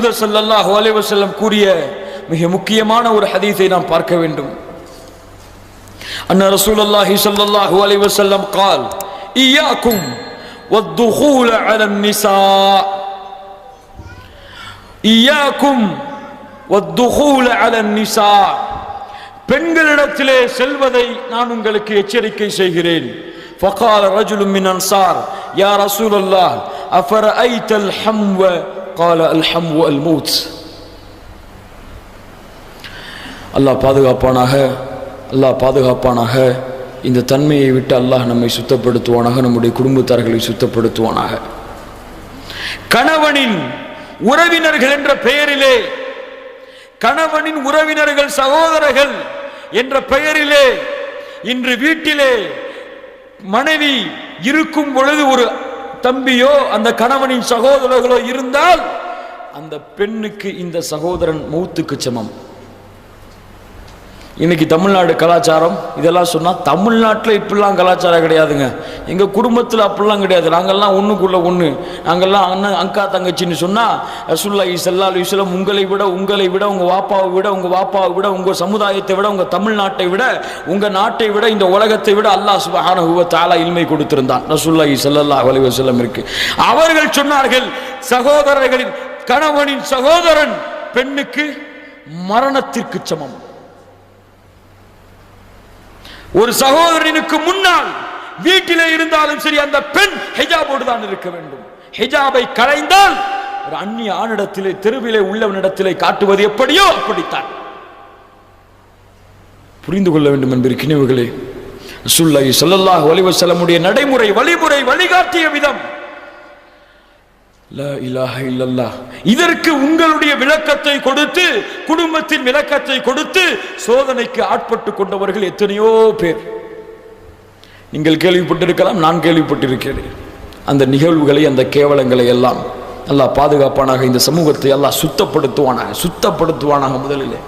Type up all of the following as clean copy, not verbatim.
ஸல்லல்லாஹு அலைஹி வஸல்லம் கூறிய மிக முக்கியமான ஒரு ஹதீஸை நாம் பார்க்க வேண்டும். அன்ன ரசூலுல்லாஹி ஸல்லல்லாஹு அலைஹி வஸல்லம் قال إياكم والدخول على النساء إياكم والدخول على النساء பெண்களிடத்திலே செல்வதை நான் உங்களுக்கு எச்சரிக்கை செய்கிறேன். فقال رجل من الأنصار يا رسول الله أفرأيت الحمو قال الحمو الموت. அல்லாஹ் பாதுகாப்பானாக, அல்லாஹ் பாதுகாப்பானாக. இந்த தன்மையை விட்டு அல்லாஹ் நம்மை சுத்தப்படுத்துவானாக, நம்முடைய குடும்பத்தார்களை சுத்தப்படுத்துவானாக. கணவனின் உறவினர்கள் என்ற பெயரிலே, கணவனின் உறவினர்கள் சகோதரர்கள் என்ற பெயரிலே இன்று வீட்டிலே மனைவி இருக்கும் பொழுது ஒரு தம்பியோ அந்த கணவனின் சகோதரர்களோ இருந்தால் அந்த பெண்ணுக்கு இந்த சகோதரன் மௌத்துக்கு சமம். இன்னைக்கு தமிழ்நாடு கலாச்சாரம் இதெல்லாம் சொன்னா, தமிழ்நாட்டில் இப்படிலாம் கலாச்சாரம் கிடையாதுங்க. எங்க குடும்பத்தில் அப்படிலாம் கிடையாது. நாங்கள்லாம் ஒண்ணுக்குள்ள ஒண்ணு, நாங்கள்லாம் அண்ணன் அக்கா தங்கச்சின்னு சொன்னா ரசூலுல்லாஹி ஸல்லல்லாஹு அலைஹி வஸல்லம் உங்களை விட உங்க வாப்பாவை விட உங்க சமுதாயத்தை விட உங்க தமிழ்நாட்டை விட உங்க நாட்டை விட இந்த உலகத்தை விட அல்லாஹ் சுப்ஹானஹு வ தஆலா இல்மை கொடுத்திருந்தான் ரசூலுல்லாஹி ஸல்லல்லாஹு அலைஹி வஸல்லம் இருக்கு. அவர்கள் சொன்னார்கள், சகோதரர்களின் கணவனின் சகோதரன் பெண்ணுக்கு மரணத்திற்கு சமம். ஒரு சகோதரனுக்கு முன்னால் வீட்டிலே இருந்தாலும் சரி அந்த பெண் ஹிஜாபோடு தான் இருக்க வேண்டும். ஹிஜாபை களைந்தால் ஒரு அந்நிய ஆணிடத்திலே, தெருவிலே உள்ளவனிடத்திலே காட்டுவது எப்படியோ அப்படித்தான். புரிந்து கொள்ள வேண்டும் என்பதற்கினவர்களே, ரசூலுல்லாஹி ஸல்லல்லாஹு அலைஹி வஸல்லமுடைய நடைமுறை வழிமுறை வழிகாட்டிய விதம் லா இலாஹ இல்லல்லாஹ். இதற்கு உங்களுடைய விளக்கத்தை கொடுத்து, குடும்பத்தின் விளக்கத்தை கொடுத்து சோதனைக்கு ஆட்பட்டு கொண்டவர்கள் எத்தனையோ பேர். நீங்கள் கேள்விப்பட்டிருக்கலாம், நான் கேள்விப்பட்டிருக்கிறேன். அந்த நிகழ்வுகளை, அந்த கேவலங்களை எல்லாம் அல்லாஹ் பாதுகாப்பானாக. இந்த சமூகத்தை அல்லாஹ் சுத்தப்படுத்துவானாக. முதலிலே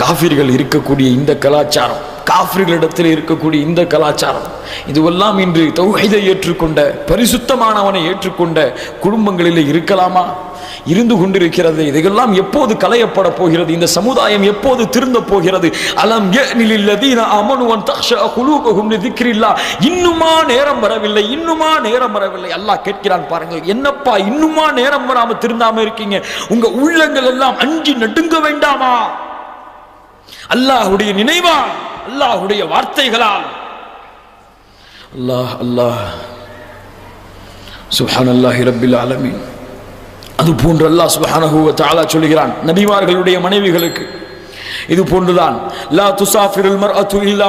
காஃபிர்கள் இருக்கக்கூடிய இந்த கலாச்சாரம், காஃபிர்களிடத்தில் இருக்கக்கூடிய இந்த கலாச்சாரம், இதுவெல்லாம் இன்று தௌஹீதை ஏற்றுக்கொண்ட, பரிசுத்தமானவனை ஏற்றுக்கொண்ட குடும்பங்களிலே இருக்கலாமா? இருந்து கொண்டிருக்கிறது. இதெல்லாம் எப்போது களையப்பட போகிறது? இந்த சமுதாயம் எப்போது திருந்த போகிறது? அலம் யஅனில் லதீன ஆமனு அன் தக்ஷா குலூபுஹும் லிذிக்ரில்லாஹ். இன்னுமா நேரம் வரவில்லை? அல்லாஹ் கேட்கிறான் பாருங்கள், என்னப்பா இன்னுமா நேரம் வராம திருந்தாம இருக்கீங்க? உங்க உள்ளங்கள் எல்லாம் அஞ்சி நடுங்க வேண்டாமா? அல்லாஹ்வுடைய நினைவால், அல்லாஹ்வுடைய வார்த்தைகளால். அல்லாஹ் சுப்ஹானல்லாஹி ரப்பில் ஆலமீன். அது போன்று அல்லாஹ் சுப்ஹானஹு வ தஆலா சொல்கிறான் நபிமார்களுடைய மனைவிகளுக்கு, இது போன்றுதான். லா துசாஃபிருல் மர்அத்து இல்லா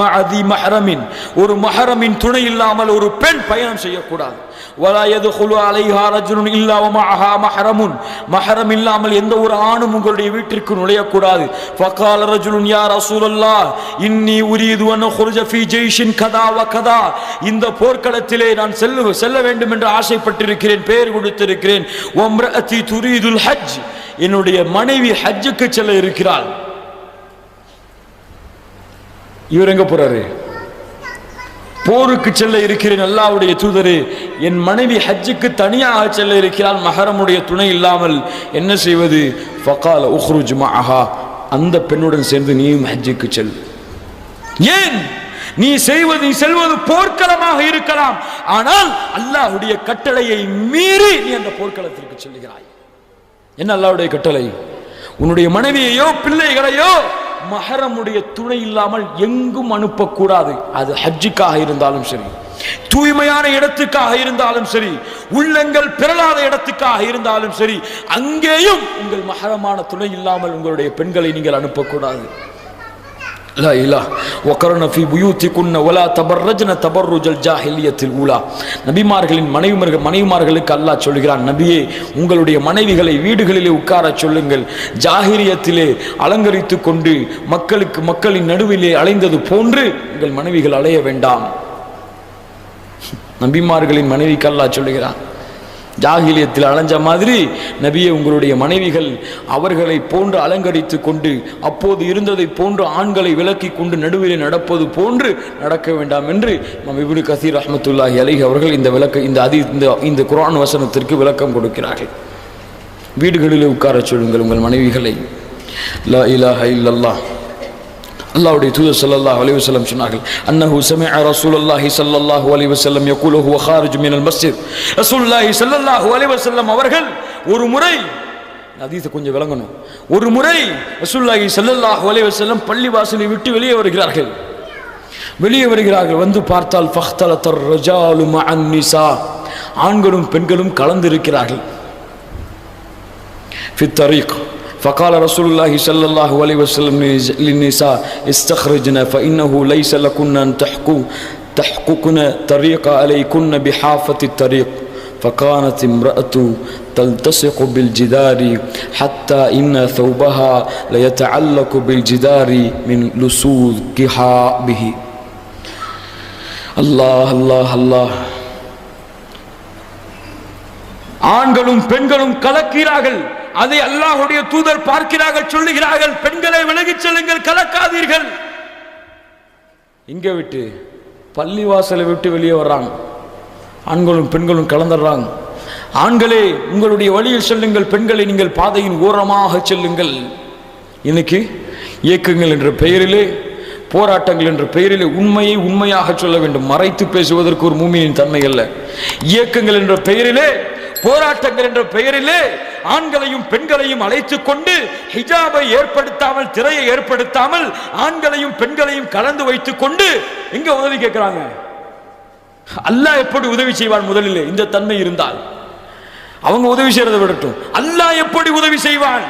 மஅ தி மஹ்ரமின். ஒரு மஹ்ரமின் துணை இல்லாமல் ஒரு பெண் பயணம் செய்யக்கூடாது. வலா யதுகுலு அலைஹா ரஜுலுன் இல்லா வ மஅஹா மஹ்ரமுன். மஹ்ரம் இல்லாமல் எந்த ஒரு ஆணும் உங்களுடைய வீட்டிற்கு நுழையக்கூடாது. ஃபகால ரஜுலுன் யா ரசூலல்லாஹ் இன்னி உரீது அன் அக்ருஜ ஃபீ ஜைஷின் கதா வ கதா. இந்த போர்க்களத்திலே நான் செல்ல வேண்டும் என்று ஆசைப்பட்டிருக்கிறேன், பெயர் கொடுத்திருக்கிறேன். வ இம்ரஅதி துரீதுல் ஹஜ். என்னுடைய மனைவி ஹஜ்ஜுக்கு செல்ல இருக்கிறாள். இவர் எங்க போறாரு? போருக்கு செல்ல இருக்கிறேன். அல்லாஹ்வுடைய தூதரே, என் மனைவி ஹஜ்ஜுக்கு தனியாக செல்ல இருக்கிறாள், மஹரமுடைய துணை இல்லாமல். என்ன செய்வது? ஃபகால உக்ருஜ் மஅஹா. அந்த பெண்ணுடன் சேர்ந்து நீயும் ஹஜ்ஜுக்கு செல். ஏன்? நீ செல்வது போர்க்களமாக இருக்கலாம், ஆனால் அல்லாஹ்வுடைய கட்டளையை மீறி நீ அந்த போர்க்களத்திற்கு செல்கிறாய். என்ன அல்லாஹ்வுடைய கட்டளை? உன்னுடைய மனைவியையோ பிள்ளைகளையோ மஹரமுடைய துணை இல்லாமல் எங்கும் அனுப்பக்கூடாது. அது ஹஜ்ஜுக்காக இருந்தாலும் சரி, தூய்மையான இடத்துக்காக இருந்தாலும் சரி, உள்ளங்கள் பிறலாத இடத்துக்காக இருந்தாலும் சரி, அங்கேயும் உங்கள் மஹரமான துணை இல்லாமல் உங்களுடைய பெண்களை நீங்கள் அனுப்பக்கூடாது. லா இலாஹ வகர்ன ஃபீ புயூத்திகுன்ன வலா தபர்ரஜ்ன தபர்ருஜல் ஜாஹிலியத்தில் ஊலா. நபிமார்களின் மனைவிமார்களுக்கு அல்லாஹ் சொல்கிறான், நபியே உங்களுடைய மனைவிகளை வீடுகளிலே உட்கார சொல்லுங்கள். ஜாஹிலியத்திலே அலங்கரித்து கொண்டு மக்களின் நடுவிலே அலைந்தது போன்று உங்கள் மனைவிகள் அலைய வேண்டாம். நபிமார்களின் மனைவிக்கு அல்லாஹ் சொல்கிறான், ஜாகிலியத்தில் அலைஞ்ச மாதிரி நபியே உங்களுடைய மனைவிகள் அவர்களை போன்று அலங்கரித்து கொண்டு, அப்போது இருந்ததை போன்று ஆண்களை விலக்கி கொண்டு நடுவிலே நடப்பது போன்று நடக்க வேண்டாம் என்று இமாம் இப்னு கஸீர் ரஹ்மத்துல்லாஹி அலைஹி அவர்கள் இந்த குர்ஆன் வசனத்திற்கு விளக்கம் கொடுக்கிறார்கள். வீடுகளிலே உட்கார சொல்லுங்கள் உங்கள் மனைவிகளை. லா இலாஹ இல்லல்லாஹ். அல்லாஹ்வுடைய தூதர் ஸல்லல்லாஹு அலைஹி வஸல்லம் சொன்னார்கள், அன்னஹு சமிஅ ரசூலுல்லாஹி ஸல்லல்லாஹு அலைஹி வஸல்லம் யகூலு ஹுவ காரிஜ் மினல் மஸ்ஜித். ரசூலுல்லாஹி ஸல்லல்லாஹு அலைஹி வஸல்லம் அவர்கள் ஒரு முறை, ஹதீஸை கொஞ்சம் விளங்கணும், ஒரு முறை ரசூலுல்லாஹி ஸல்லல்லாஹு அலைஹி வஸல்லம் பள்ளிவாசலை விட்டு வெளியே வருகிறார்கள். வந்து பார்த்தால் ஃபக்தலத்தர் ரஜாலு மஅன் நிசா, ஆண்களும் பெண்களும் கலந்திருக்கிறார்கள். في الطريق فقال رسول الله صلى الله عليه وسلم للنساء استخرجنا فإنه ليس لكن أن تحققن طريق عليكن بحافة الطريق. فكانت امرأة تلتصق بالجدار حتى إن ثوبها ليتعلق بالجدار من لصوقها به. الله الله الله. ஆண்களும் பெண்களும் கலக்கிறார்கள். அதை அல்லாஹ்வுடைய தூதர் பார்க்கிறார்கள், சொல்லுகிறார்கள், பெண்களை விலகிச் செல்லுங்கள், கலக்காதீர்கள். இங்க விட்டு பள்ளிவாசலை விட்டு வெளியே வர்றாங்க, ஆண்களும் பெண்களும் கலந்துடுறாங்க. ஆண்களே உங்களுடைய வழியில் செல்லுங்கள், பெண்களை நீங்கள் பாதையின் ஓரமாக செல்லுங்கள். இன்னைக்கு இயக்கங்கள் என்ற பெயரிலே, போராட்டங்கள் என்ற பெயரிலே உண்மையை உண்மையாக சொல்ல வேண்டும். மறைத்து பேசுவதற்கு ஒரு மூமினின் தன்மை அல்ல. இயக்கங்கள் என்ற பெயரிலே, போராட்டங்கள் என்ற பெயரிலே ஆண்களையும் பெண்களையும் அழைத்துக் கொண்டு ஹிஜாபை ஏற்படுத்தாமல், திரையை ஏற்படுத்தாமல், ஆண்களையும் பெண்களையும் கலந்து வைத்துக் கொண்டு எங்க உதவி கேட்கிறாங்க? அல்லாஹ் எப்படி உதவி செய்வான்? முதலில் இந்த தன்மை இருந்தால் அவங்க உதவி செய்யறதை விடட்டும், அல்லாஹ் எப்படி உதவி செய்வான்?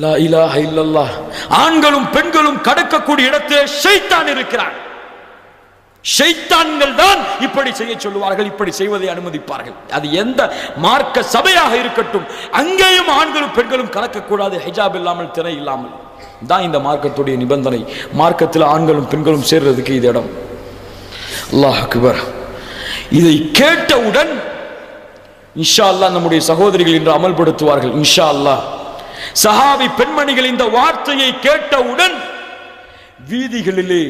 லா இலாஹ இல்லல்லாஹ். ஆண்களும் பெண்களும் கடக்கக்கூடிய இடத்திலே ஷைத்தான் இருக்கிறான். ஷைத்தான்கள் தான் இப்படி செய்ய சொல்லுவார்கள், இப்படி செய்வதை அனுமதிப்பார்கள். அது எந்த மார்க்க சபையாக இருக்கட்டும், அங்கேயும் ஆண்களும் பெண்களும் கலக்கக்கூடாது, ஹிஜாப் இல்லாமல், திரை இல்லாமல். தான் இந்த மார்க்கத்துடைய நிபந்தனை. மார்க்கத்தில் ஆண்களும் பெண்களும் சேர்றதுக்கு இது இடம். அல்லாஹ் அக்பர். இதை கேட்டவுடன் இன்ஷா அல்லாஹ் நம்முடைய சகோதரிகள் இன்று அமல்படுத்துவார்கள் இன்ஷா அல்லாஹ். சஹாபி பெண்மணிகள் இந்த வார்த்தையை கேட்டவுடன் வீதிகளிலே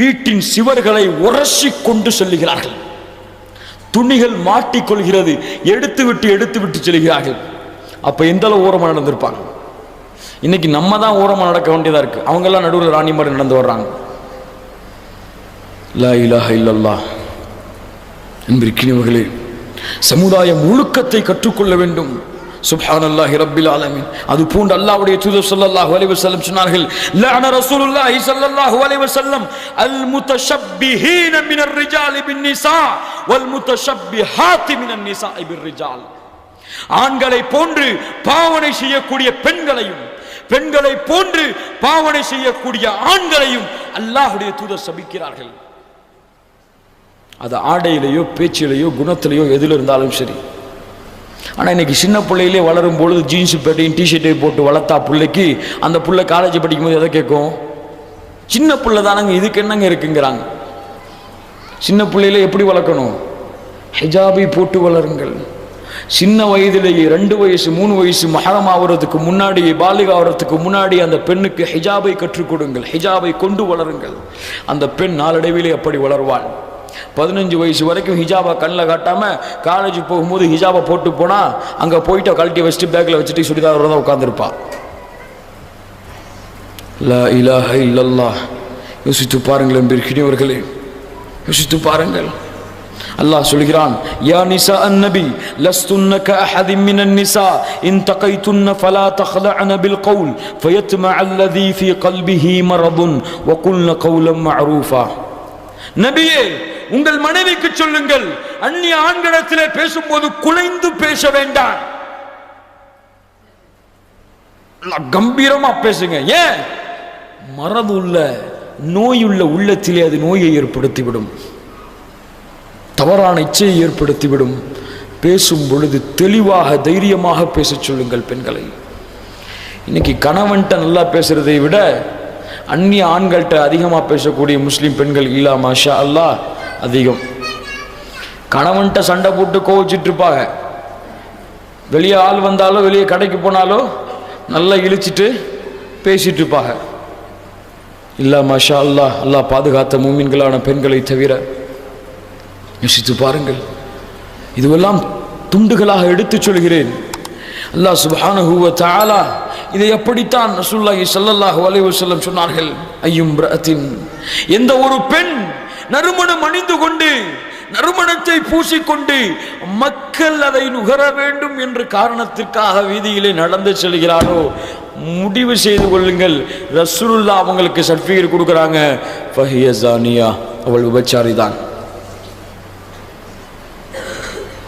வீட்டின் சிவர்களை உரசி கொண்டு செல்லுகிறார்கள். துணிகள் மாட்டிக்கொள்கிறது, எடுத்து விட்டு செல்கிறார்கள். அப்ப எந்த அளவு ஓரமாக நடந்திருப்பாங்க? இன்னைக்கு நம்ம தான் ஓரமாக நடக்க வேண்டியதா இருக்கு. அவங்க எல்லாம் நடுவில் ராணி மாதிரி நடந்து வர்றாங்க. லா இலாஹ இல்லல்லாஹ். அன்பிற்கினியவர்களே, சமுதாயம் ஒழுக்கத்தை கற்றுக்கொள்ள வேண்டும். சுப்ஹானல்லாஹி ரப்பில் ஆலமீன். அது போன்று அல்லாஹ்வுடைய தூதர் ஸல்லல்லாஹு அலைஹி வஸல்லம் சொன்னார்கள், லஅன ரசூலுல்லாஹி ஸல்லல்லாஹு அலைஹி வஸல்லம் அல் முத்தஷப்பிஹீன மினர் ரிஜாலி பின் நிசா வல் முத்தஷப்பிஹாத்தி மினன் நிசாஇ பிர் ரிஜால். ஆண்களை போன்று பாவனை செய்யக்கூடிய பெண்களையும், பெண்களை போன்று பாவனை செய்யக்கூடிய ஆண்களையும் அல்லாஹ்வுடைய தூதர் சபிக்கிறார்கள். அது ஆடையிலேயோ, பேச்சிலேயோ, குணத்திலேயோ எதில் இருந்தாலும் சரி. ஆனால் இன்னைக்கு சின்ன பிள்ளையிலே வளரும் பொழுது ஜீன்ஸு பேட்டையும் டிஷர்ட்டையும் போட்டு வளர்த்தா பிள்ளைக்கு, அந்த பிள்ளை காலேஜ் படிக்கும் போது எதை கேட்கும்? சின்ன பிள்ளை தானங்க, இதுக்கு என்னங்க இருக்குங்கிறாங்க. சின்ன பிள்ளையில எப்படி வளர்க்கணும்? ஹிஜாபை போட்டு வளருங்கள். சின்ன வயதிலேயே 2 வயசு 3 வயசு மஹரம் ஆகிறதுக்கு முன்னாடி, பாலிக ஆகிறதுக்கு முன்னாடி அந்த பெண்ணுக்கு ஹிஜாபை கற்றுக் கொடுங்கள், ஹிஜாபை கொண்டு வளருங்கள். அந்த பெண் நாளடைவிலே அப்படி வளர்வாள். 15 வயசு வரைக்கும் ஹிஜாபா கண்ணில் காட்டாம காலேஜ் போகும்போது ஹிஜாபை போட்டு போனா அங்க போயிட்டு கழட்டி வச்சுட்டு பேக்ல வச்சுட்டு சுடிதாரோட தான் உட்கார்ந்துருப்பா. லா இலாஹ இல்லல்லாஹ். யோசித்து பாருங்கள் அன்பிற்கினியவர்களே, யோசித்து பாருங்கள். அல்லாஹ் சொல்கிறான், யா நிசா அன்-நபி லஸ்துன்ன கஅஹதின் மினன் நிசா இன் தகைதுன்ன ஃபலா தഖலஅன பில் கௌல் ஃபயத்மஅ அல்லதி ஃபீ கல்பிஹி மரதுன் வகுல்ன கௌலம் மஅரூஃபா. நபியே, உங்கள் மனைவிக்கு சொல்லுங்கள், அந்நிய ஆண்களிடத்திலே பேசும்போது குலைந்து பேச வேண்டாம், கம்பீரமா பேசுங்க. ஏன்? மரது உள்ள, நோயுள்ள உள்ளத்திலே அது நோயை ஏற்படுத்திவிடும், தவறான இச்சையை ஏற்படுத்திவிடும். பேசும் பொழுது தெளிவாக, தைரியமாக பேச சொல்லுங்கள் பெண்களை. இன்னைக்கு கணவன்கிட்ட நல்லா பேசுறதை விட அந்நிய ஆண்கள்கிட்ட அதிகமாக பேசக்கூடிய முஸ்லீம் பெண்கள் இல்லா மாஷா அல்லாஹ் அதிகம். கணவன்கிட்ட சண்டை போட்டு கோவிச்சிட்டு இருப்பாங்க, வெளியே ஆள் வந்தாலோ வெளியே கடைக்கு போனாலோ நல்லா இழிச்சிட்டு பேசிட்டு இருப்பாங்க. இல்லா மாஷா அல்லாஹ், அல்லாஹ் பாதுகாத்த மூமின்களான பெண்களை தவிர. யோசித்து பாருங்கள். இதுவெல்லாம் துண்டுகளாக எடுத்துச் சொல்கிறேன். அல்லாஹ் சுப்ஹானஹு வ தஆலா இதை எப்படித்தான் ரசூலுல்லாஹி ஸல்லல்லாஹு அலைஹி வஸல்லம் சொன்னார்கள். ஐயும் ரஅத்தின், எந்த ஒரு பெண் நறுமணம் அணிந்து கொண்டு நறுமணத்தை பூசிக்கொண்டு மக்கள் அதை நுகர வேண்டும் என்ற காரணத்திற்காக வீதியிலே நடந்து செல்கிறாரோ, முடிவு செய்து கொள்ளுங்கள், ரசூலுல்லாஹ் அவங்களுக்கு சர்டிஃபிகேட் கொடுக்குறாங்க, ஃபஹிய ஜானியா, அவள் விபச்சாரி தான்,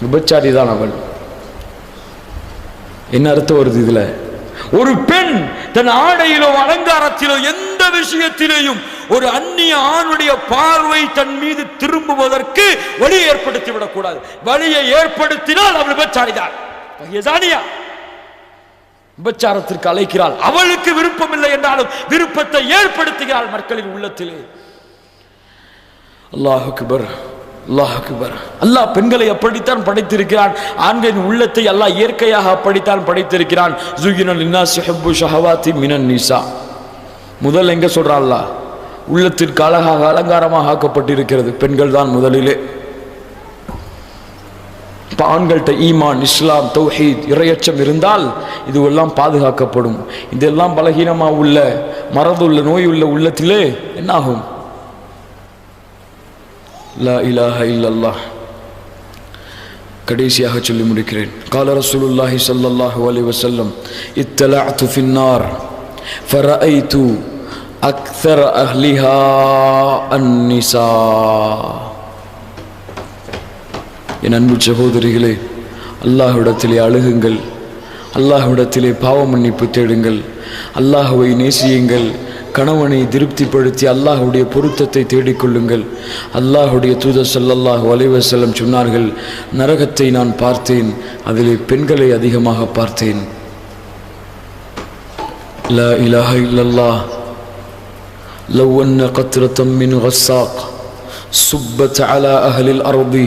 விபச்சாரி தான் அவள். என்ன அர்த்தம் வருது இதுல? ஒரு பெண் தன் ஆடையிலோ அலங்காரத்திலோ எந்த விஷயத்திலேயும் ஒரு அந்நிய ஆணுடைய பார்வை தன் மீது திரும்புவதற்கு வழியை ஏற்படுத்தி விடக்கூடாது. வழியை ஏற்படுத்தினால் அவள் விபச்சாரிதான். விபச்சாரத்திற்கு அழைக்கிறாள். அவளுக்கு விருப்பம் இல்லை என்றாலும் விருப்பத்தை ஏற்படுத்துகிறாள் மக்களின் உள்ளத்திலே. அல்லாஹ் அக்பர், அல்லாஹ் அக்பர். அல்லாஹ் பெண்களை அப்படித்தான் படைத்திருக்கிறான். ஆண்களின் உள்ளத்தை அல்லாஹ் இயற்கையாக அப்படித்தான் படைத்திருக்கிறான். ஸுய்யின லின்னாஸி ஹுப்பு ஷஹவாத்தி மினன் நிஸா. முதல் எங்க சொல்றான் அல்லாஹ்? உள்ளத்திற்கு அழகாக அலங்காரமாக ஆக்கப்பட்டிருக்கிறது பெண்கள் தான் முதலிலே. ஆண்கள்கிட்ட ஈமான், இஸ்லாம், தௌஹீத், இறையச்சம் இருந்தால் இதுவெல்லாம் பாதுகாக்கப்படும். இதெல்லாம் பலகீனமா உள்ள, மறந்துள்ள, நோய் உள்ள உள்ளத்திலே என்னாகும்? லா இலாஹ இல்லல்லாஹ். கடைசியாக சொல்லி முடிக்கிறேன். கால ரசூலுல்லாஹி ஸல்லல்லாஹு அலைஹி வஸல்லம், இத்தலஅது ஃபின்னார் ஃபரஅய்து அக்ஸர அஹ்லிஹா அன்னிசா. என் அன்பு சகோதரிகளே, அல்லாஹ்விடத்திலே அழுகுங்கள், அல்லாஹ்விடத்திலே பாவ மன்னிப்பு தேடுங்கள், அல்லாஹ்வை நேசியுங்கள், கணவனை திருப்திப்படுத்தி அல்லாஹ்வுடைய பொருத்தத்தை தேடிக்கொள்ளுங்கள். அல்லாஹ்வுடைய தூதர் ஸல்லல்லாஹு அலைஹி வஸல்லம் சொன்னார்கள், நரகத்தை நான் பார்த்தேன், அதிலே பெண்களை அதிகமாக பார்த்தேன். லா இலாஹ இல்லல்லாஹ். லவ் அன்ன கத்ரத்தம் மின் கஸ்ஸாக் சுப்பத் அலா அஹ்லில் அர்தி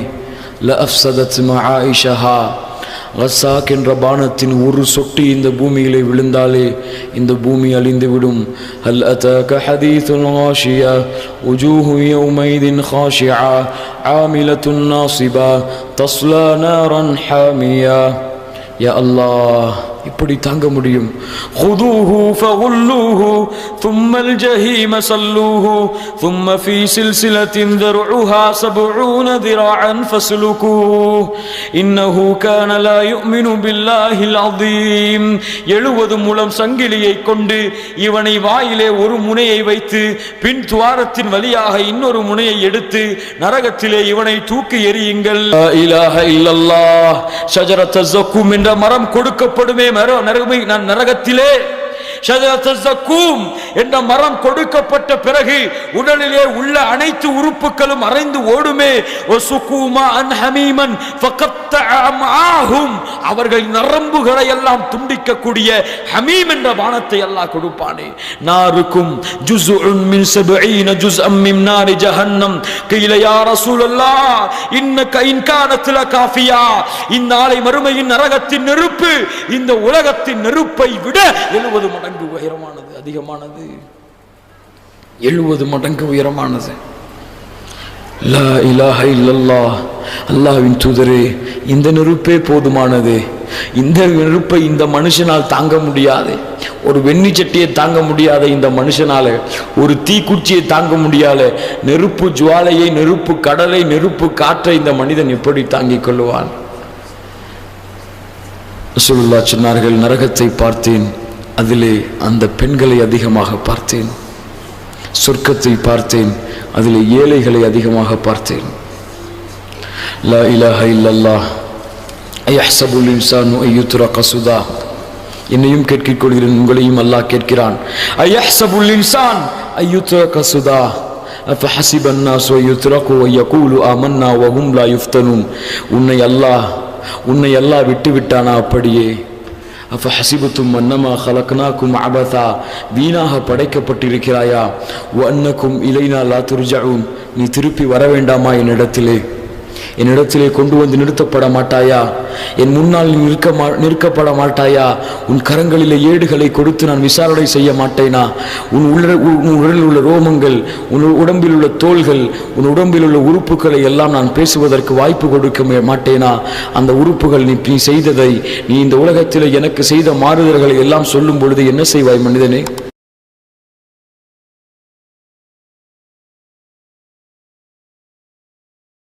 லஅஃப்ஸதத் மஆயிஷஹா. கஸ்ஸாக் என்ற பானத்தின் ஒரு சொட்டு இந்த பூமியிலே விழுந்தாலே இந்த பூமி அழிந்துவிடும். ஹல் அதாக ஹதீஸுல் காஷியா உஜூஹு யௌமைதின் காஷிஆ ஆமிலத்துன் நாஸிபா தஸ்லா நாரன் ஹாமியா. யா அல்லாஹ், இப்படி தாங்க முடியும்? ஹுதூஹு ஃபகுல்லூஹு தும்மல் ஜஹீம சல்லூஹு தும்ம ஃபீ சில்சிலத்தின் தர்உஹா 70 திராஅன் ஃபஸ்லுகூஹு இன்னஹு கான லா யுமினு பில்லாஹில் அஸீம். 70 முழம் சங்கிலியை கொண்டு இவனை வாயிலே ஒரு முனையை வைத்து பின் துவாரத்தின் வழியாக இன்னொரு முனையை எடுத்து நரகத்திலே இவனை தூக்கி எறியுங்கள். லா இலாஹ இல்லல்லாஹ். ஷஜரத் ஸக்கூம் என்ற மரம் கொடுக்கப்படுமே, நரகத்திலே ஷஜரத்துஸ்ஸக்கூம் என்ற மரம் கொடுக்கப்பட்ட பிறகு உடலிலே உள்ள அனைத்து உறுப்புகளும் அரைந்து ஓடுமே. வசுகூமா அன் ஹமீமன் ஃபகத்தஅ அம்ஆஹும். அவர்கள் நரம்புகளை எல்லாம் துண்டிக்கக்கூடிய ஹமீம் என்ற பானத்தை அல்லாஹ் கொடுப்பானே. நாருக்கும் ஜுஸ்உன் மின் 70 ஜுஸ்அம் மின் நாரி ஜஹன்னம். கீல யா ரசூலல்லாஹ் இன்னக இன் கானத் லகாஃபியா. இந்நாளை மறுமையின் நரகத்தின் நெருப்பு இந்த உலகத்தின் நெருப்பை விட 70 மடங்கு உயரமானது, அதிகமானது, 70 மடங்கு உயரமானது. லா இலாஹ இல்லல்லாஹ். அல்லாஹ்வின் தூதரே, இந்த நெருப்பே போதுமானது. இந்த நெருப்பை இந்த மனுஷனால் தாங்க முடியாது. ஒரு வெண்ணி சட்டியை தாங்க முடியாத இந்த மனுஷனால, ஒரு தீக்குச்சியை தாங்க முடியாத நெருப்பு ஜுவாலையை, நெருப்பு கடலை, நெருப்பு காற்றை இந்த மனிதன் எப்படி தாங்கிக் கொள்ளுவான்? ரசூலுல்லாஹ் சொன்னார்கள், நரகத்தை பார்த்தேன், அதிலே அந்த பெண்களை அதிகமாக பார்த்தேன். சொர்க்கத்தை பார்த்தேன், அதிலே ஏழைகளை அதிகமாக பார்த்தேன். லா இலாஹ இல்லல்லாஹ். அயஹ்ஸபுல் இன்சானு அய்யுத்ரக சுதா. என்னையும் கேட்கிக் கொள்கிறேன், உங்களையும் அல்லாஹ் கேட்கிறான். அயஹ்ஸபுல் இன்சான் அய்யுத்ரக சுதா அஃபஹஸிபன் நாஸு அய்யுத்ரகு வயகூலு ஆமன்னா வஹும் லா யுஃப்தனூன். உன்னை அல்லாஹ் விட்டு விட்டானா அப்படியே? அஃபஹஸிபத்தும் அன்னமா ஹலக்னாக்கும் அபதா. வீணாக படைக்கப்பட்டிருக்கிறாயா? வ அன்னக்கும் இலைனா லா துர்ஜஊன். நீ திருப்பி வர வேண்டாமா என்னிடத்திலே? என்னிடத்திலே கொண்டு வந்து நிறுத்தப்பட மாட்டாயா? என் முன்னால் நீ நிற்கப்பட மாட்டாயா? உன் கரங்களிலே ஏடுகளை கொடுத்து நான் விசாரணை செய்ய மாட்டேனா? உன் உடலில் உள்ள ரோமங்கள், உன் உடம்பில் உள்ள தோள்கள், உன் உடம்பில் உள்ள உறுப்புகளை எல்லாம் நான் பேசுவதற்கு வாய்ப்பு கொடுக்க மாட்டேனா? அந்த உறுப்புகள் நீ செய்ததை, நீ இந்த உலகத்தில் எனக்கு செய்த மாறுதல்களை எல்லாம் சொல்லும் பொழுது என்ன செய்வாய் மனிதனே?